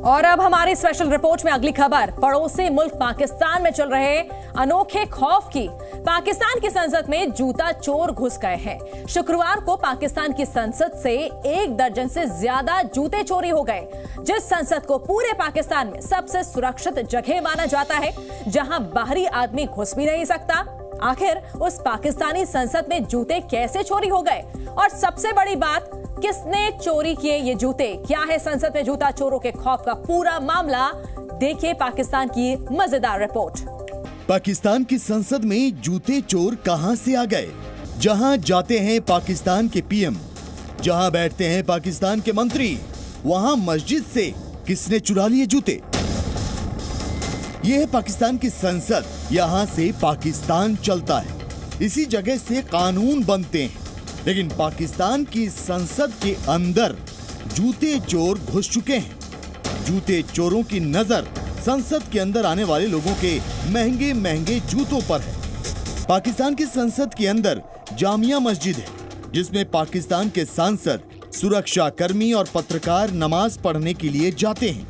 और अब हमारी स्पेशल रिपोर्ट में अगली खबर पड़ोसी मुल्क पाकिस्तान में चल रहे अनोखे खौफ की। पाकिस्तान की संसद में जूता चोर घुस गए हैं। शुक्रवार को पाकिस्तान की संसद से 1 दर्जन से ज्यादा जूते चोरी हो गए। जिस संसद को पूरे पाकिस्तान में सबसे सुरक्षित जगह माना जाता है, जहां बाहरी आदमी घुस भी नहीं सकता, आखिर उस पाकिस्तानी संसद में जूते कैसे चोरी हो गए? और सबसे बड़ी बात, किसने चोरी किए ये जूते? क्या है संसद में जूता चोरों के खौफ का पूरा मामला? देखिए पाकिस्तान की मजेदार रिपोर्ट। पाकिस्तान की संसद में जूते चोर कहां से आ गए? जहां जाते हैं पाकिस्तान के पीएम, जहां बैठते हैं पाकिस्तान के मंत्री, वहां मस्जिद से किसने चुरा लिए जूते? यह है पाकिस्तान की संसद। यहां से पाकिस्तान चलता है, इसी जगह से कानून बनते हैं। लेकिन पाकिस्तान की संसद के अंदर जूते चोर घुस चुके हैं। जूते चोरों की नजर संसद के अंदर आने वाले लोगों के महंगे महंगे जूतों पर है। पाकिस्तान की संसद के अंदर जामिया मस्जिद है, जिसमें पाकिस्तान के सांसद, सुरक्षा कर्मी और पत्रकार नमाज पढ़ने के लिए जाते हैं।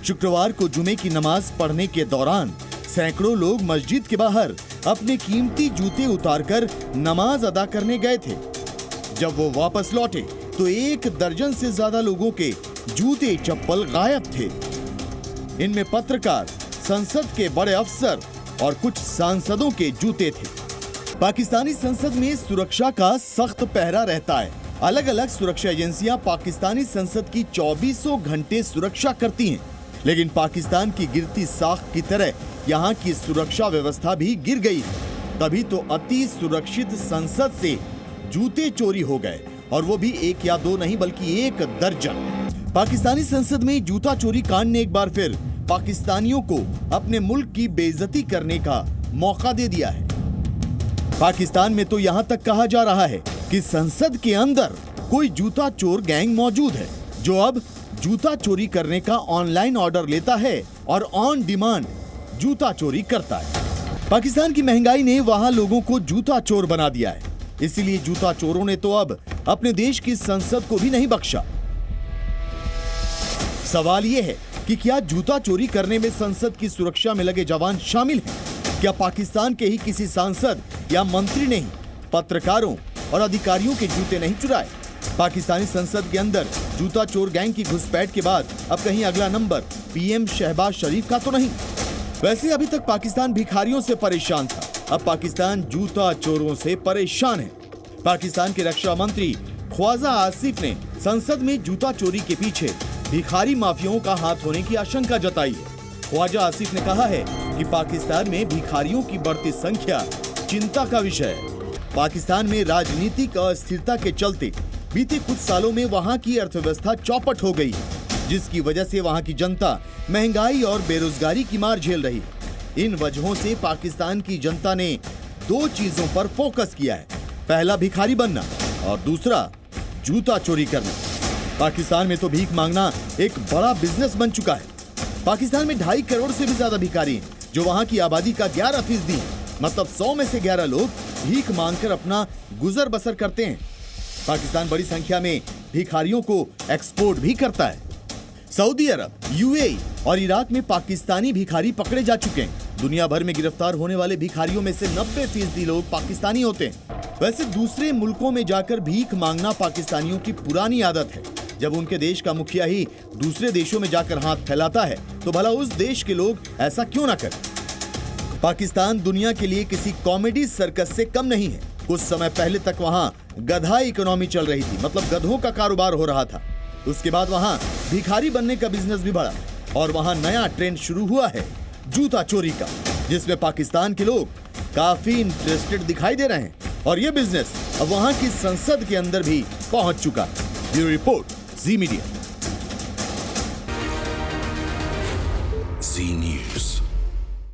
शुक्रवार को जुमे की नमाज पढ़ने के दौरान सैकड़ों लोग मस्जिद के बाहर अपने कीमती जूते उतारकर नमाज अदा करने गए थे। जब वो वापस लौटे तो 1 दर्जन से ज्यादा लोगों के जूते चप्पल गायब थे। इनमें पत्रकार, संसद के बड़े अफसर और कुछ सांसदों के जूते थे। पाकिस्तानी संसद में सुरक्षा का सख्त पहरा रहता है। अलग अलग सुरक्षा एजेंसियां पाकिस्तानी संसद की 24 घंटे सुरक्षा करती हैं। लेकिन पाकिस्तान की गिरती साख की तरह यहाँ की सुरक्षा व्यवस्था भी गिर गई है। तभी तो अति सुरक्षित संसद से जूते चोरी हो गए, और वो भी 1 या 2 नहीं बल्कि 1 दर्जन। पाकिस्तानी संसद में जूता चोरी कांड ने एक बार फिर पाकिस्तानियों को अपने मुल्क की बेइज्जती करने का मौका दे दिया है। पाकिस्तान में तो यहाँ तक कहा जा रहा है कि संसद के अंदर कोई जूता चोर गैंग मौजूद है, जो अब जूता चोरी करने का ऑनलाइन ऑर्डर लेता है और ऑन डिमांड जूता चोरी करता है। पाकिस्तान की महंगाई ने वहां लोगों को जूता चोर बना दिया है। इसीलिए जूता चोरों ने तो अब अपने देश की संसद को भी नहीं बख्शा। सवाल यह है कि क्या जूता चोरी करने में संसद की सुरक्षा में लगे जवान शामिल हैं? क्या पाकिस्तान के ही किसी सांसद या मंत्री ने ही पत्रकारों और अधिकारियों के जूते नहीं चुराए? पाकिस्तानी संसद के अंदर जूता चोर गैंग की घुसपैठ के बाद अब कहीं अगला नंबर पीएम शहबाज शरीफ का तो नहीं। वैसे अभी तक पाकिस्तान भिखारियों से परेशान था, अब पाकिस्तान जूता चोरों से परेशान है। पाकिस्तान के रक्षा मंत्री ख्वाजा आसिफ ने संसद में जूता चोरी के पीछे भिखारी माफियाओं का हाथ होने की आशंका जताई है। ख्वाजा आसिफ ने कहा है कि पाकिस्तान में भिखारियों की बढ़ती संख्या चिंता का विषय है। पाकिस्तान में राजनीतिक अस्थिरता के चलते बीते कुछ सालों में वहां की अर्थव्यवस्था चौपट हो गई है, जिसकी वजह से वहां की जनता महंगाई और बेरोजगारी की मार झेल रही है। इन वजहों से पाकिस्तान की जनता ने 2 चीजों पर फोकस किया है। पहला भिखारी बनना और दूसरा जूता चोरी करना। पाकिस्तान में तो भीख मांगना एक बड़ा बिजनेस बन चुका है। पाकिस्तान में 2.5 करोड़ से भी ज्यादा भिखारी हैं, जो वहां की आबादी का 11% है। मतलब 100 में से 11 लोग भीख मांगकर अपना गुजर बसर करते हैं। पाकिस्तान बड़ी संख्या में भिखारियों को एक्सपोर्ट भी करता है। सऊदी अरब, यूएई और इराक में पाकिस्तानी भिखारी पकड़े जा चुके हैं। दुनिया भर में गिरफ्तार होने वाले भिखारियों में से 90% लोग पाकिस्तानी होते हैं। वैसे दूसरे मुल्कों में जाकर भीख मांगना पाकिस्तानियों की पुरानी आदत है। जब उनके देश का मुखिया ही दूसरे देशों में जाकर हाथ फैलाता है, तो भला उस देश के लोग ऐसा क्यों ना करें? पाकिस्तान दुनिया के लिए किसी कॉमेडी सर्कस से कम नहीं है। कुछ समय पहले तक वहां गधा इकोनॉमी चल रही थी, मतलब गधों का कारोबार हो रहा था। उसके बाद वहां भिखारी बनने का बिजनेस भी बढ़ा और वहां नया ट्रेंड शुरू हुआ है जूता चोरी का, जिसमें पाकिस्तान के लोग काफी इंटरेस्टेड दिखाई दे रहे हैं। और ये बिजनेस अब वहां की संसद के अंदर भी पहुंच चुका है। ब्यूरो रिपोर्ट, जी मीडिया। जी न्यूज़।